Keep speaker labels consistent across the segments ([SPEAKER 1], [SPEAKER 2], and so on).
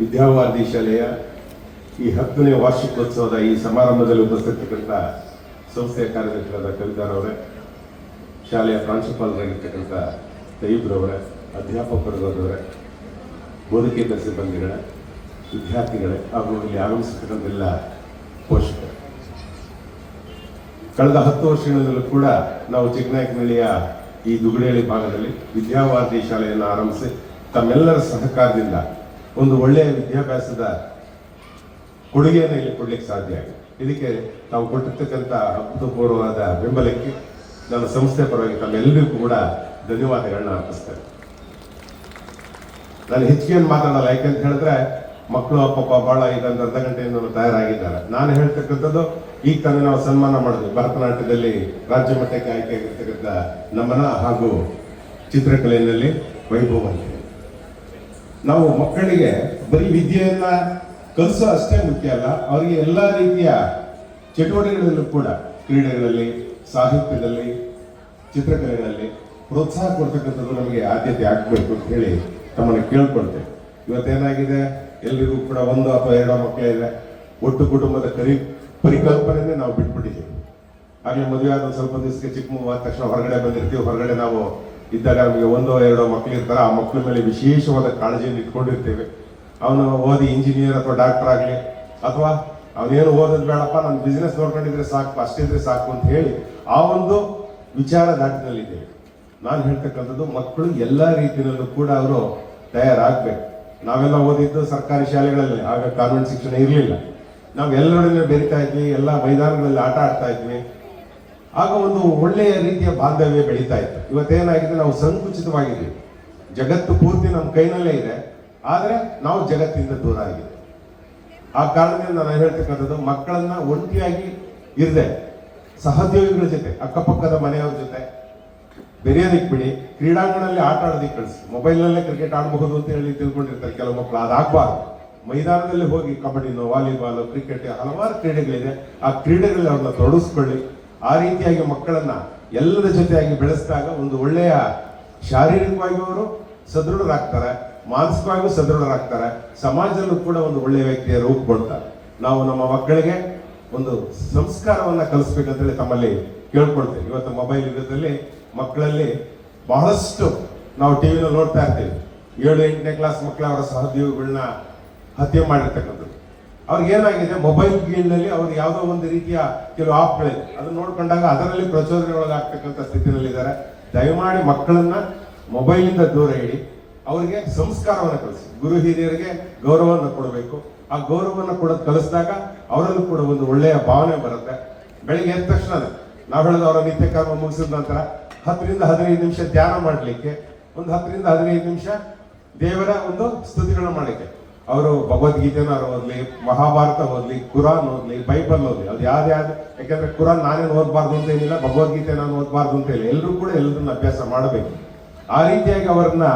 [SPEAKER 1] ವಿದ್ಯಾವಾರ್ಧಿ ಶಾಲೆಯ ಈ 10ನೇ ವಾರ್ಷಿಕೋತ್ಸವದ ಈ ಸಮಾರಂಭದಲ್ಲಿ ಉಪಸ್ಥಿತಕ್ಕಂಥ ಸಂಸ್ಥೆಯ ಕಾರ್ಯದರ್ಶಿಯಾದ ಕವಿತಾರವರೇ, ಶಾಲೆಯ ಪ್ರಾಂಶುಪಾಲರಾಗಿರ್ತಕ್ಕಂಥ ತಯ್ಯಿಬ್ರವರೇ, ಅಧ್ಯಾಪಕರವರೇ, ಬೋಧಕೇತರ ಸಿಬ್ಬಂದಿಗಳೇ, ವಿದ್ಯಾರ್ಥಿಗಳೇ ಹಾಗೂ ಇಲ್ಲಿ ಆಗಮಿಸಿರ್ತಕ್ಕಂಥ ಪೋಷಕರು, ಕಳೆದ 10 ವರ್ಷಗಳಿಂದಲೂ ಕೂಡ ನಾವು ಚಿಕ್ಕನಾಯಕನಹಳ್ಳಿಯ ಈ ದುಗಡೇಳಿ ಭಾಗದಲ್ಲಿ ವಿದ್ಯಾವಾರ್ಧಿ ಶಾಲೆಯನ್ನು ಆರಂಭಿಸಿ ತಮ್ಮೆಲ್ಲರ ಸಹಕಾರದಿಂದ ಒಂದು ಒಳ್ಳೆಯ ವಿದ್ಯಾಭ್ಯಾಸದ ಕೊಡುಗೆಯನ್ನು ಇಲ್ಲಿ ಕೊಡ್ಲಿಕ್ಕೆ ಸಾಧ್ಯ ಆಗಿದೆ. ಇದಕ್ಕೆ ತಾವು ಕೊಟ್ಟಿರ್ತಕ್ಕಂಥ ಅಭೂತಪೂರ್ವವಾದ ಬೆಂಬಲಕ್ಕೆ ನನ್ನ ಸಂಸ್ಥೆ ಪರವಾಗಿ ತಮ್ಮೆಲ್ಲರಿಗೂ ಕೂಡ ಧನ್ಯವಾದಗಳನ್ನ ಅರ್ಪಿಸ್ತೇನೆ. ನಾನು ಹೆಚ್ಚಿಗೆ ಮಾತಾಡಲ್ಲ, ಯಾಕೆಂತ ಹೇಳಿದ್ರೆ ಮಕ್ಕಳು ಪಾಪ ಬಹಳ ಇದೊಂದು ಅರ್ಧ ಗಂಟೆಯಿಂದ ತಯಾರಾಗಿದ್ದಾರೆ. ನಾನು ಹೇಳ್ತಕ್ಕಂಥದ್ದು ಈಗ ತಾನೇ ನಾವು ಸನ್ಮಾನ ಮಾಡಿದ್ವಿ ಭರತನಾಟ್ಯದಲ್ಲಿ ರಾಜ್ಯ ಮಟ್ಟಕ್ಕೆ ಆಯ್ಕೆ ಆಗಿರ್ತಕ್ಕಂಥ ನಮನ ಹಾಗೂ ಚಿತ್ರಕಲೆಯಲ್ಲಿ ವೈಭವ ಅಂತ. ನಾವು ಮಕ್ಕಳಿಗೆ ಬರೀ ವಿದ್ಯೆಯನ್ನ ಕಲಿಸೋ ಅಷ್ಟೇ ಮುಖ್ಯ ಅಲ್ಲ, ಅವರಿಗೆ ಎಲ್ಲ ರೀತಿಯ ಚಟುವಟಿಕೆಗಳಲ್ಲೂ ಕೂಡ ಕ್ರೀಡೆಗಳಲ್ಲಿ, ಸಾಹಿತ್ಯದಲ್ಲಿ, ಚಿತ್ರಕಲೆಗಳಲ್ಲಿ ಪ್ರೋತ್ಸಾಹ ಕೊಡ್ತಕ್ಕಂಥದ್ದು ನಮಗೆ ಆದ್ಯತೆ ಆಗಬೇಕು ಅಂತ ಹೇಳಿ ತಮ್ಮನ್ನು ಕೇಳ್ಕೊಳ್ತೇವೆ. ಇವತ್ತೇನಾಗಿದೆ, ಎಲ್ರಿಗೂ ಕೂಡ 1 ಅಥವಾ 2 ಮಕ್ಕಳೇ ಇದೆ. ಒಟ್ಟು ಕುಟುಂಬದ ಪರಿಕಲ್ಪನೆ ನಾವು ಬಿಟ್ಬಿಟ್ಟಿದ್ದೀವಿ. ಹಾಗೆ ಮದುವೆ ಆದ ಸ್ವಲ್ಪ ದಿವಸಕ್ಕೆ ಚಿಕ್ಕ ಮಗು ಆದ ತಕ್ಷಣ ಹೊರಗಡೆ ಬಂದಿರ್ತೀವಿ. ಹೊರಗಡೆ ನಾವು ಇದ್ದಾಗ ನಮಗೆ 1 ಅಥವಾ 2 ಮಕ್ಕಳು ಇರ್ತಾರೆ. ಆ ಮಕ್ಕಳ ಮೇಲೆ ವಿಶೇಷವಾದ ಕಾಳಜಿಯನ್ನು ಇಟ್ಕೊಂಡಿರ್ತೇವೆ. ಅವನು ಓದಿ ಇಂಜಿನಿಯರ್ ಅಥವಾ ಡಾಕ್ಟರ್ ಆಗಲಿ, ಅಥವಾ ಅವನೇನು ಓದೋದು ಬೇಡಪ್ಪ, ನಾನು ಬಿಸ್ನೆಸ್ ನೋಡ್ಕೊಂಡಿದ್ರೆ ಸಾಕು, ಅಷ್ಟಿದ್ರೆ ಸಾಕು ಅಂತ ಹೇಳಿ ಆ ಒಂದು ವಿಚಾರ ದಾಟಿನಲ್ಲಿದ್ದೇವೆ. ನಾನು ಹೇಳ್ತಕ್ಕಂಥದ್ದು ಮಕ್ಕಳು ಎಲ್ಲ ರೀತಿಯಲ್ಲೂ ಕೂಡ ಅವರು ತಯಾರಾಗಬೇಕು. ನಾವೆಲ್ಲ ಓದಿದ್ದು ಸರ್ಕಾರಿ ಶಾಲೆಗಳಲ್ಲಿ, ಆಗ ಕಾನ್ವೆಂಟ್ ಶಿಕ್ಷಣ ಇರಲಿಲ್ಲ. ನಾವು ಎಲ್ಲರೊಡನೆ ಬೆರಿತಾ ಇದ್ವಿ, ಎಲ್ಲ ಮೈದಾನಗಳಲ್ಲಿ ಆಟ ಆಡ್ತಾ ಇದ್ವಿ. ಆಗ ಒಂದು ಒಳ್ಳೆಯ ರೀತಿಯ ಬಾಂಧವ್ಯ ಬೆಳೀತಾ ಇತ್ತು. ಇವತ್ತೇನಾಗಿದೆ, ನಾವು ಸಂಕುಚಿತವಾಗಿದ್ದೀವಿ. ಜಗತ್ತು ಪೂರ್ತಿ ನಮ್ಮ ಕೈನಲ್ಲೇ ಇದೆ, ಆದರೆ ನಾವು ಜಗತ್ತಿಂದ ದೂರ ಆಗಿದೆ. ಆ ಕಾರಣದಿಂದ ನಾನು ಹೇಳ್ತಕ್ಕಂಥದ್ದು ಮಕ್ಕಳನ್ನ ಒಂಟಿಯಾಗಿ ಇರದೆ ಸಹೋದ್ಯೋಗಿಗಳ ಜೊತೆ, ಅಕ್ಕಪಕ್ಕದ ಮನೆಯವ್ರ ಜೊತೆ ಬೆರೆಯೋದಿಕ್ ಬಿಡಿ, ಕ್ರೀಡಾಂಗಣದಲ್ಲಿ ಆಟ ಆಡೋದಿಕ್ಕೆ ಕಳಿಸಿ. ಮೊಬೈಲ್ನಲ್ಲೇ ಕ್ರಿಕೆಟ್ ಆಡಬಹುದು ಅಂತ ಹೇಳಿ ತಿಳ್ಕೊಂಡಿರ್ತಾರೆ ಕೆಲವು ಮಕ್ಕಳು. ಅದಾಗಬಾರ್ದು. ಮೈದಾನದಲ್ಲಿ ಹೋಗಿ ಕಬಡ್ಡಿನೋ, ವಾಲಿಬಾಲ್, ಕ್ರಿಕೆಟ್, ಹಲವಾರು ಕ್ರೀಡೆಗಳಿದೆ. ಆ ಕ್ರೀಡೆಗಳಲ್ಲಿ ಅವ್ರನ್ನ ತೊಡಗಿಸ್ಕೊಳ್ಳಿ. ಆ ರೀತಿಯಾಗಿ ಮಕ್ಕಳನ್ನ ಎಲ್ಲರ ಜೊತೆಯಾಗಿ ಬೆಳೆಸಿದಾಗ ಒಂದು ಒಳ್ಳೆಯ ಶಾರೀರಿಕವಾಗಿ ಅವರು ಸದೃಢರಾಗ್ತಾರೆ, ಮಾನಸಿಕವಾಗಿಯೂ ಸದೃಢರಾಗ್ತಾರೆ, ಸಮಾಜದಲ್ಲೂ ಕೂಡ ಒಂದು ಒಳ್ಳೆಯ ವ್ಯಕ್ತಿಯ ರೂಪುಗೊಳ್ತಾರೆ. ನಾವು ನಮ್ಮ ಮಕ್ಕಳಿಗೆ ಒಂದು ಸಂಸ್ಕಾರವನ್ನ ಕಲಿಸ್ಬೇಕಂತೇಳಿ ತಮ್ಮಲ್ಲಿ ಕೇಳ್ಕೊಳ್ತೇವೆ. ಇವತ್ತು ಮೊಬೈಲ್ ಯುಗದಲ್ಲಿ ಮಕ್ಕಳಲ್ಲಿ ಬಹಳಷ್ಟು ನಾವು ಟಿವಿನಲ್ಲಿ ನೋಡ್ತಾ ಇರ್ತೀವಿ. 7-8ನೇ ಕ್ಲಾಸ್ ಮಕ್ಕಳ ಅವರ ಸಹೋದ್ಯೋಗಿಗಳನ್ನ ಹತ್ಯೆ ಮಾಡಿರ್ತಕ್ಕಂಥದ್ದು. ಅವ್ರಿಗೆ ಏನಾಗಿದೆ, ಮೊಬೈಲ್ ಗೇಮ್ನಲ್ಲಿ ಅವ್ರು ಯಾವುದೋ ಒಂದು ರೀತಿಯ ಕೆಲವು ಆಪ್ಗಳಿದೆ, ಅದನ್ನ ನೋಡ್ಕೊಂಡಾಗ ಅದರಲ್ಲಿ ಪ್ರಚೋದನೆ ಒಳಗಾಗ್ತಕ್ಕಂಥ ಸ್ಥಿತಿನಲ್ಲಿದ್ದಾರೆ. ದಯಮಾಡಿ ಮಕ್ಕಳನ್ನ ಮೊಬೈಲಿಂದ ದೂರ ಇಡಿ, ಅವರಿಗೆ ಸಂಸ್ಕಾರವನ್ನು ಕಲಿಸಿ. ಗುರು ಹಿರಿಯರಿಗೆ ಗೌರವವನ್ನು ಕೊಡಬೇಕು. ಆ ಗೌರವವನ್ನು ಕೊಡೋದು ಕಲಿಸಿದಾಗ ಅವರಲ್ಲೂ ಕೂಡ ಒಂದು ಒಳ್ಳೆಯ ಭಾವನೆ ಬರುತ್ತೆ. ಬೆಳಿಗ್ಗೆ ಎದ್ದ ತಕ್ಷಣ ನಾವು ಹೇಳೋದು, ಅವರ ನಿತ್ಯ ಕರ್ಮ ಮುಗಿಸಿದ ನಂತರ 10ರಿಂದ 15 ನಿಮಿಷ ಧ್ಯಾನ ಮಾಡಲಿಕ್ಕೆ, ಒಂದು 10ರಿಂದ 15 ನಿಮಿಷ ದೇವರ ಒಂದು ಸ್ತುತಿಗಳನ್ನ ಮಾಡಲಿಕ್ಕೆ. ಅವರು ಭಗವದ್ಗೀತೆನ ಓದಲಿ, ಮಹಾಭಾರತ ಓದಲಿ, ಕುರಾನ್ ಓದಲಿ, ಬೈಬಲ್ ಓದಲಿ. ಅದು ಯಾವ್ದು, ಯಾಕೆಂದ್ರೆ ಕುರಾನ್ ನಾನೇನು ಓದಬಾರ್ದು ಅಂತ ಏನಿಲ್ಲ, ಭಗವದ್ಗೀತೆ ನಾನು ಓದಬಾರ್ದು ಅಂತ ಹೇಳಿ ಎಲ್ಲರೂ ಕೂಡ ಎಲ್ಲರನ್ನ ಅಭ್ಯಾಸ ಮಾಡಬೇಕು. ಆ ರೀತಿಯಾಗಿ ಅವರನ್ನ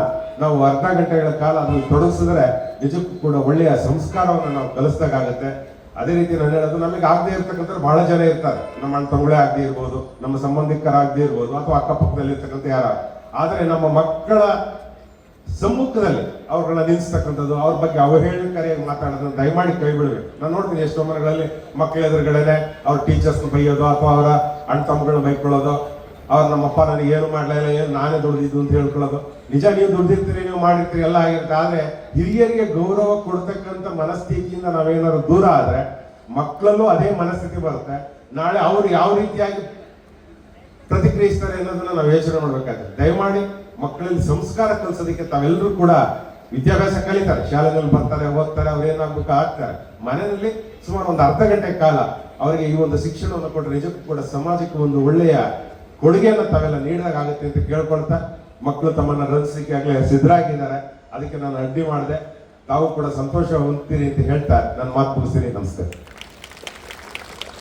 [SPEAKER 1] ನಾವು ಅರ್ಧ ಗಂಟೆಗಳ ಕಾಲ ಅದನ್ನು ತೊಡಗಿಸಿದ್ರೆ ನಿಜಕ್ಕೂ ಕೂಡ ಒಳ್ಳೆಯ ಸಂಸ್ಕಾರವನ್ನು ನಾವು ಕಲಿಸ್ದಾಗುತ್ತೆ. ಅದೇ ರೀತಿ ನಾನು ಹೇಳೋದು, ನಮಗೆ ಆಗದೆ ಇರ್ತಕ್ಕಂಥ ಬಹಳ ಜನ ಇರ್ತಾರೆ. ನಮ್ಮ ಅಣ್ಣ ತಮ್ಮಗಳೇ ಆಗದೆ ಇರ್ಬೋದು, ನಮ್ಮ ಸಂಬಂಧಿಕರಾಗದೇ ಇರ್ಬೋದು, ಅಥವಾ ಅಕ್ಕಪಕ್ಕದಲ್ಲಿ ಇರ್ತಕ್ಕಂಥ ಯಾರ. ಆದರೆ ನಮ್ಮ ಮಕ್ಕಳ ಸಮ್ಮುಖದಲ್ಲಿ ಅವ್ರನ್ನ ನಿಲ್ಲಿಸ್ತಕ್ಕಂಥದ್ದು, ಅವ್ರ ಬಗ್ಗೆ ಅವಹೇಳನಕಾರಿಯಾಗಿ ಮಾತಾಡೋದನ್ನ ದಯಮಾಡಿ ಕೈ ಬಿಡಬೇಕು. ನಾನು ನೋಡ್ತೀನಿ ಎಷ್ಟೋ ಮನೆಗಳಲ್ಲಿ ಮಕ್ಕಳ ಎದುರುಗಡೆನೆ ಅವ್ರ ಟೀಚರ್ಸ್ನ ಬೈಯೋದು, ಅಥವಾ ಅವರ ಅಣ್ಣ ತಮ್ಮಗಳನ್ನ ಬೈಕೊಳ್ಳೋದು, ಅವ್ರು ನಮ್ಮಪ್ಪ ನನಗೆ ಏನು ಮಾಡಲಿಲ್ಲ, ಏನು ನಾನೇ ದುಡ್ದಿದ್ದು ಅಂತ ಹೇಳ್ಕೊಳ್ಳೋದು. ನಿಜ, ನೀವು ದುಡ್ದಿರ್ತೀರಿ, ನೀವು ಮಾಡಿರ್ತೀರಿ, ಎಲ್ಲ ಆಗಿರುತ್ತೆ. ಆದರೆ ಹಿರಿಯರಿಗೆ ಗೌರವ ಕೊಡ್ತಕ್ಕಂಥ ಮನಸ್ಥಿತಿಯಿಂದ ನಾವೇನಾದ್ರು ದೂರ ಆದರೆ ಮಕ್ಕಳಲ್ಲೂ ಅದೇ ಮನಸ್ಥಿತಿ ಬರುತ್ತೆ. ನಾಳೆ ಅವ್ರು ಯಾವ ರೀತಿಯಾಗಿ ಪ್ರತಿಕ್ರಿಯಿಸ್ತಾರೆ ಅನ್ನೋದನ್ನ ನಾವು ಯೋಚನೆ ಮಾಡ್ಬೇಕಾಗ್ತದೆ. ದಯಮಾಡಿ ಮಕ್ಕಳಲ್ಲಿ ಸಂಸ್ಕಾರ ಕಲಿಸೋದಕ್ಕೆ ತಾವೆಲ್ಲರೂ ಕೂಡ ವಿದ್ಯಾಭ್ಯಾಸ ಕಲಿತಾರೆ, ಶಾಲೆಯಲ್ಲಿ ಬರ್ತಾರೆ, ಓದ್ತಾರೆ, ಅವ್ರು ಏನಾಗಬೇಕು ಆಗ್ತಾರೆ. ಮನೆಯಲ್ಲಿ ಸುಮಾರು ಒಂದು ಅರ್ಧ ಗಂಟೆ ಕಾಲ ಅವರಿಗೆ ಈ ಒಂದು ಶಿಕ್ಷಣವನ್ನು ಕೊಟ್ಟರೆ ನಿಜಕ್ಕೂ ಕೂಡ ಸಮಾಜಕ್ಕೆ ಒಂದು ಒಳ್ಳೆಯ ಕೊಡುಗೆಯನ್ನು ತಾವೆಲ್ಲ ನೀಡಲಾಗುತ್ತೆ ಅಂತ ಕೇಳ್ಕೊಳ್ತಾ, ಮಕ್ಕಳು ತಮ್ಮನ್ನ ರಂಜಿಸಲಿಕ್ಕೆ ಆಗಲೇ ಸಿದ್ಧರಾಗಿದ್ದಾರೆ. ಅದಕ್ಕೆ ನಾನು ಅಡ್ಡಿ ಮಾಡಿದೆ. ತಾವು ಕೂಡ ಸಂತೋಷ ಹೊಂದ್ತೀರಿ ಅಂತ ಹೇಳ್ತಾ ನನ್ನ ಮಾತು ಮುಗಿಸ್ತೀನಿ. ನಮಸ್ಕಾರ.